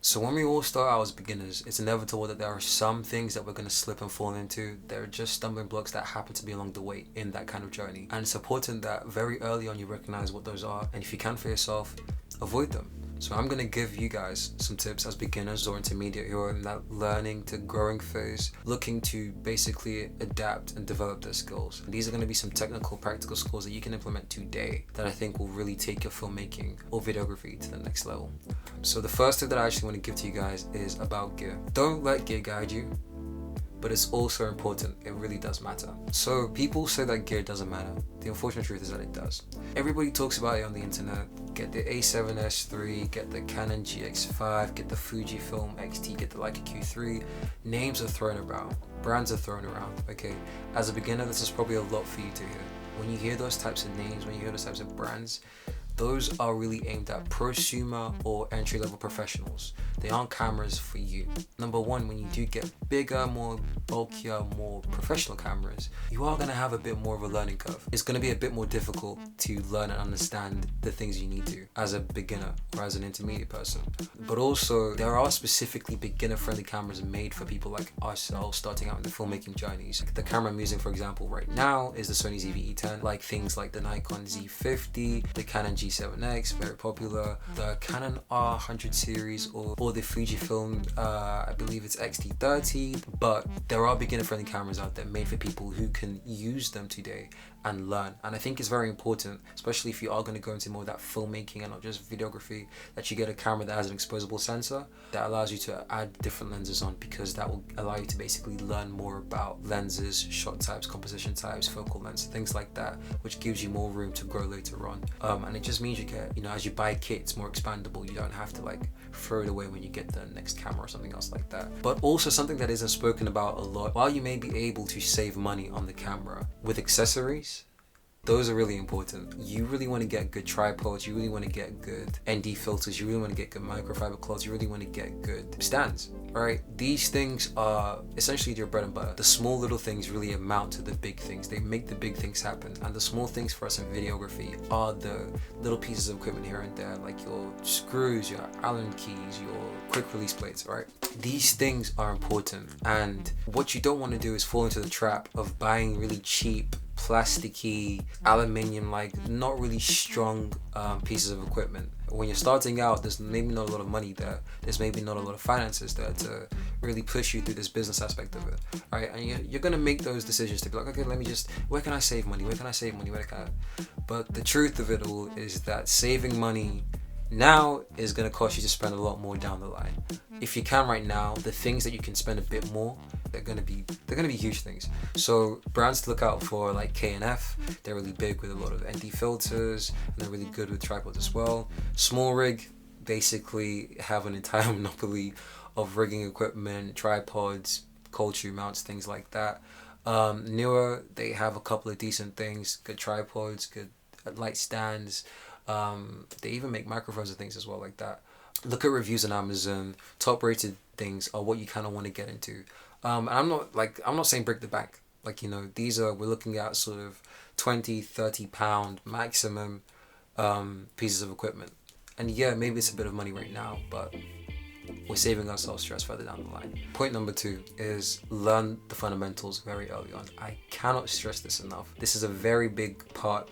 So when we all start out as beginners, it's inevitable that there are some things that we're going to slip and fall into. They're just stumbling blocks that happen to be along the way in that kind of journey. And it's important that very early on you recognize what those are, and if you can for yourself, avoid them. So I'm going to give you guys some tips as beginners or intermediate who are in that learning to growing phase, looking to basically adapt and develop their skills. And these are going to be some technical, practical skills that you can implement today that I think will really take your filmmaking or videography to the next level. So the first tip that I actually want to give to you guys is about gear. Don't let gear guide you, but it's also important. It really does matter. So people say that gear doesn't matter. The unfortunate truth is that it does. Everybody talks about it on the internet. Get the A7S III, get the Canon GX5, get the Fujifilm X-T, get the Leica Q3. Names are thrown around. Brands are thrown around, okay? As a beginner, this is probably a lot for you to hear. When you hear those types of names, when you hear those types of brands, those are really aimed at prosumer or entry-level professionals. They aren't cameras for you. Number one, when you do get bigger, more bulkier, more professional cameras, you are going to have a bit more of a learning curve. It's going to be a bit more difficult to learn and understand the things you need to as a beginner or as an intermediate person. But also, there are specifically beginner-friendly cameras made for people like ourselves starting out in the filmmaking journeys. The camera I'm using, for example, right now is the Sony ZV-E10, like things like the Nikon Z50, the Canon G7X, very popular, the Canon R100 series, or the Fujifilm, I believe it's X-T30, but there are beginner-friendly cameras out there made for people who can use them today and learn. And I think it's very important, especially if you are going to go into more of that filmmaking and not just videography, that you get a camera that has an exposable sensor that allows you to add different lenses on, because that will allow you to basically learn more about lenses, shot types, composition types, focal lengths, things like that, which gives you more room to grow later on. And it just means you get, as you buy kit, it's more expandable. You don't have to like throw it away when you get the next camera or something else like that. But also something that isn't spoken about a lot, while you may be able to save money on the camera with accessories, those are really important. You really want to get good tripods, you really want to get good ND filters, you really want to get good microfiber cloths, you really want to get good stands, right? These things are essentially your bread and butter. The small little things really amount to the big things. They make the big things happen. And the small things for us in videography are the little pieces of equipment here and there, like your screws, your Allen keys, your quick release plates, right? These things are important. And what you don't want to do is fall into the trap of buying really cheap, plasticky, aluminium, like not really strong pieces of equipment. When you're starting out, there's maybe not a lot of money there. There's maybe not a lot of finances there to really push you through this business aspect of it, right? And you're gonna make those decisions to be like, okay, let me just, where can I save money? Where can I save money? Where can I? But the truth of it all is that saving money now is gonna cost you to spend a lot more down the line. If you can right now, the things that you can spend a bit more, they're gonna be huge things. So brands to look out for, like K&F, they're really big with a lot of ND filters, and they're really good with tripods as well. Small Rig basically have an entire monopoly of rigging equipment, tripods, cold shoe mounts, things like that. Newer, they have a couple of decent things, good tripods, good light stands. They even make microphones and things as well like that. Look at reviews on Amazon. Top rated things are what you kind of want to get into. And I'm not saying break the bank. Like, we're looking at sort of 20, 30 pound maximum pieces of equipment. And yeah, maybe it's a bit of money right now, but we're saving ourselves stress further down the line. Point number 2 is learn the fundamentals very early on. I cannot stress this enough. This is a very big part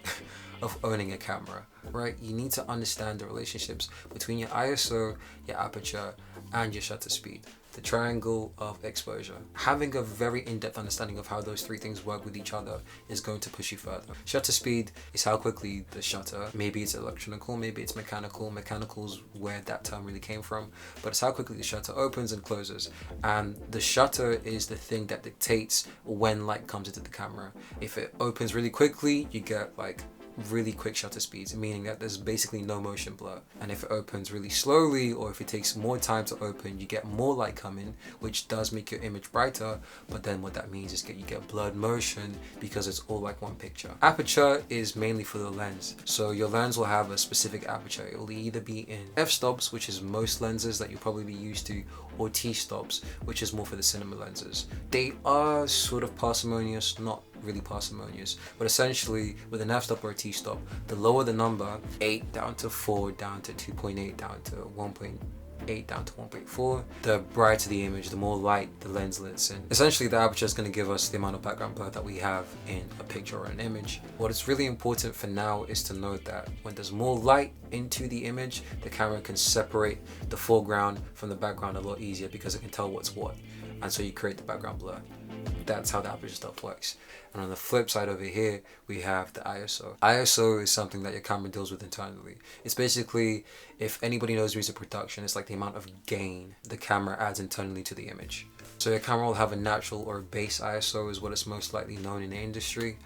of owning a camera, right? You need to understand the relationships between your ISO, your aperture, and your shutter speed. The triangle of exposure. Having a very in-depth understanding of how those three things work with each other is going to push you further. Shutter speed is how quickly the shutter, maybe it's electronical, maybe it's mechanical. Mechanical's where that term really came from, but it's how quickly the shutter opens and closes. And the shutter is the thing that dictates when light comes into the camera. If it opens really quickly, you get like really quick shutter speeds, meaning that there's basically no motion blur. And if it opens really slowly, or if it takes more time to open, you get more light coming, which does make your image brighter. But then what that means is you get blurred motion because it's all like one picture. Aperture is mainly for the lens. So your lens will have a specific aperture. It will either be in f-stops, which is most lenses that you'll probably be used to, or t-stops, which is more for the cinema lenses. They are sort of parsimonious, not really parsimonious, but essentially with an f-stop or a t-stop, the lower the number, 8 down to 4 down to 2.8 down to 1. 1.8 down to 1.4. The brighter the image, the more light the lens lets in. Essentially, the aperture is going to give us the amount of background blur that we have in a picture or an image. What is really important for now is to note that when there's more light into the image, the camera can separate the foreground from the background a lot easier because it can tell what's what, and so you create the background blur. That's how the aperture stuff works. And on the flip side over here, we have the ISO. ISO is something that your camera deals with internally. It's basically, if anybody knows music production, it's like the amount of gain the camera adds internally to the image. So your camera will have a natural or base ISO is what it's most likely known in the industry.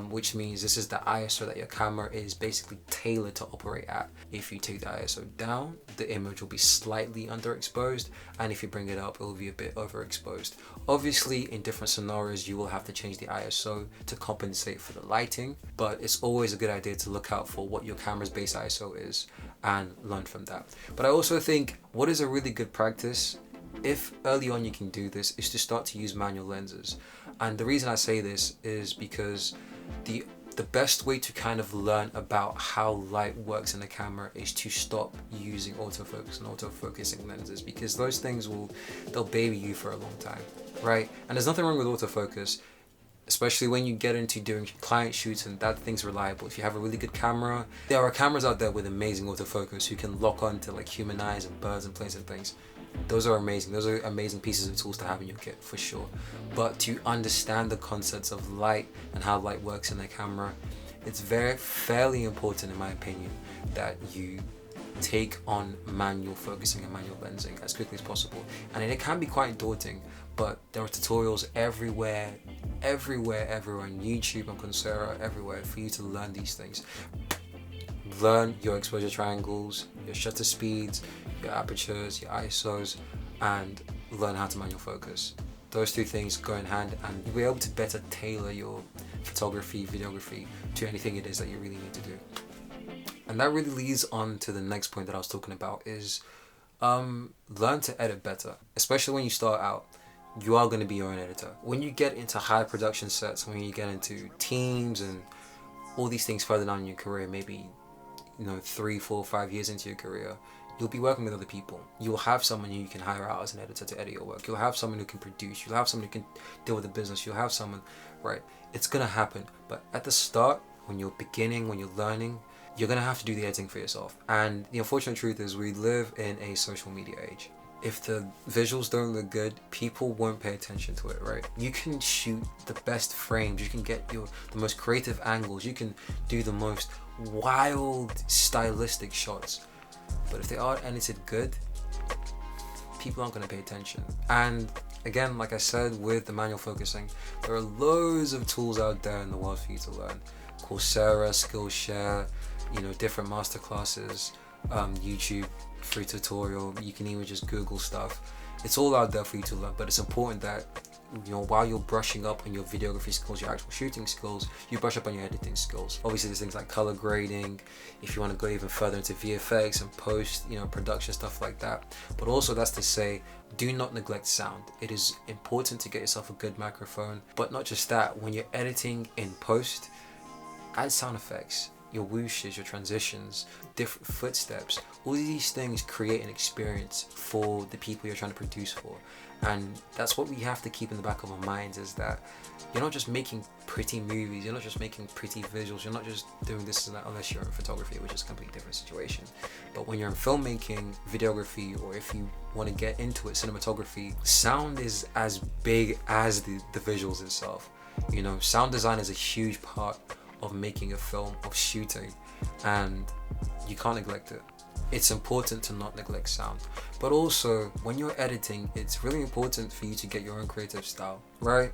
Which means this is the ISO that your camera is basically tailored to operate at. If you take the ISO down, the image will be slightly underexposed, and if you bring it up, it will be a bit overexposed. Obviously, in different scenarios, you will have to change the ISO to compensate for the lighting, but it's always a good idea to look out for what your camera's base ISO is and learn from that. But I also think what is a really good practice, if early on you can do this, is to start to use manual lenses. And the reason I say this is because the best way to kind of learn about how light works in the camera is to stop using autofocus and autofocusing lenses, because those things they'll baby you for a long time, right? And there's nothing wrong with autofocus, especially when you get into doing client shoots and that thing's reliable. If you have a really good camera, there are cameras out there with amazing autofocus who can lock on to like human eyes and birds and planes and things. Those are amazing. Those are amazing pieces of tools to have in your kit for sure. But to understand the concepts of light and how light works in the camera, it's fairly important in my opinion that you take on manual focusing and manual lensing as quickly as possible. And it can be quite daunting, but there are tutorials everywhere on YouTube, on Coursera, everywhere for you to learn these things. Learn your exposure triangles, your shutter speeds, your apertures, your ISOs, and learn how to manual focus. Those two things go in hand, and you'll be able to better tailor your photography, videography to anything it is that you really need to do. And that really leads on to the next point that I was talking about is learn to edit better. Especially when you start out, you are going to be your own editor. When you get into high production sets, when you get into teams and all these things further down in your career, maybe 3, 4, 5 years into your career, you'll be working with other people. You'll have someone who you can hire out as an editor to edit your work. You'll have someone who can produce. You'll have someone who can deal with the business. You'll have someone, right? It's gonna happen. But at the start, when you're beginning, when you're learning, you're gonna have to do the editing for yourself. And the unfortunate truth is we live in a social media age. If the visuals don't look good, people won't pay attention to it, right? You can shoot the best frames. You can get the most creative angles. You can do the most wild stylistic shots, but if they aren't edited good, people aren't going to pay attention. And again, like I said, with the manual focusing, there are loads of tools out there in the world for you to learn. Coursera, Skillshare, different masterclasses, YouTube free tutorial. You can even just Google stuff. It's all out there for you to learn, but it's important that while you're brushing up on your videography skills, your actual shooting skills, you brush up on your editing skills. Obviously there's things like color grading, if you want to go even further into VFX and post, production, stuff like that. But also, that's to say, do not neglect sound. It is important to get yourself a good microphone, but not just that. When you're editing in post, add sound effects. Your whooshes, your transitions, different footsteps, all these things create an experience for the people you're trying to produce for. And that's what we have to keep in the back of our minds, is that you're not just making pretty movies, you're not just making pretty visuals, you're not just doing this and that, unless you're in photography, which is a completely different situation. But when you're in filmmaking, videography, or if you want to get into it, cinematography, sound is as big as the visuals itself. Sound design is a huge part of making a film, of shooting, and you can't neglect it. It's important to not neglect sound. But also, when you're editing, it's really important for you to get your own creative style, right?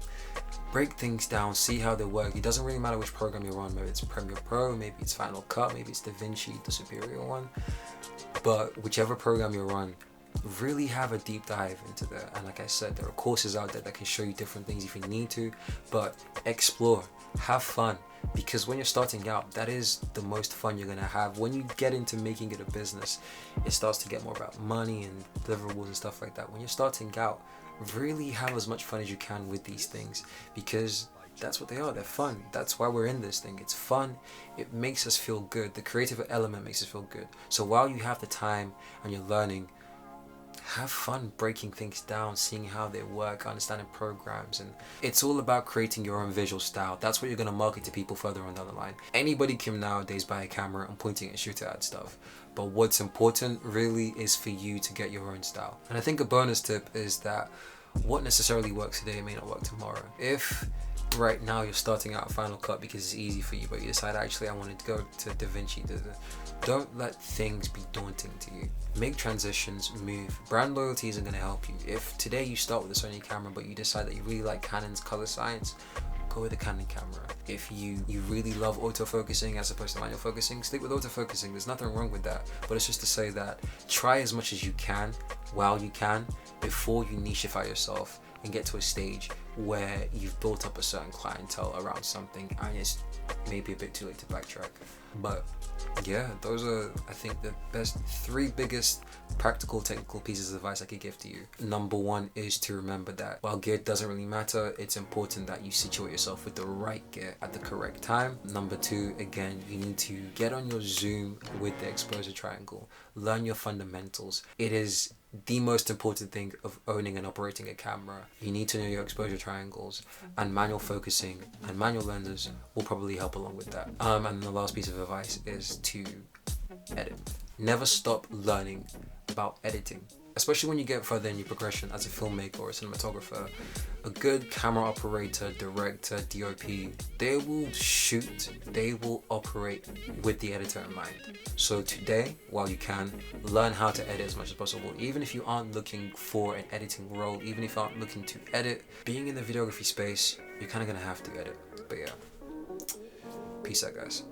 Break things down, see how they work. It doesn't really matter which program you're on. Maybe it's Premiere Pro, maybe it's Final Cut, maybe it's DaVinci, the superior one. But whichever program you're on, really have a deep dive into that. And like I said, there are courses out there that can show you different things if you need to, but explore, have fun. Because when you're starting out, that is the most fun you're going to have. When you get into making it a business, it starts to get more about money and deliverables and stuff like that. When you're starting out, really have as much fun as you can with these things, because that's what they are. They're fun. That's why we're in this thing. It's fun. It makes us feel good. The creative element makes us feel good. So while you have the time and you're learning, have fun breaking things down, seeing how they work, understanding programs, and it's all about creating your own visual style. That's what you're going to market to people further on down the line. Anybody can nowadays buy a camera and pointing and shooting at stuff, but what's important really is for you to get your own style. And I think a bonus tip is that what necessarily works today may not work tomorrow. If right now you're starting out Final Cut because it's easy for you, but you decide actually I wanted to go to DaVinci, don't let things be daunting to you. Make transitions, move. Brand loyalty isn't going to help you. If today you start with a Sony camera but you decide that you really like Canon's color science, go with a Canon camera. If you really love autofocusing as opposed to manual focusing, stick with autofocusing. There's nothing wrong with that. But it's just to say that try as much as you can while you can before you nicheify yourself and get to a stage where you've built up a certain clientele around something and it's maybe a bit too late to backtrack. But yeah, those are, I think, the three biggest practical technical pieces of advice I could give to you. Number one is to remember that while gear doesn't really matter, it's important that you situate yourself with the right gear at the correct time. Number two, again, you need to get on your zoom with the exposure triangle. Learn your fundamentals. It is the most important thing of owning and operating a camera. You need to know your exposure triangles, and manual focusing and manual lenses will probably help along with that. And the last piece of advice is to edit. Never stop learning about editing, especially when you get further in your progression as a filmmaker or a cinematographer. A good camera operator, director, DOP, they will shoot, they will operate with the editor in mind. So today, while you can, learn how to edit as much as possible. Even if you aren't looking for an editing role, even if you aren't looking to edit, being in the videography space, you're kind of going to have to edit. But yeah, peace out, guys.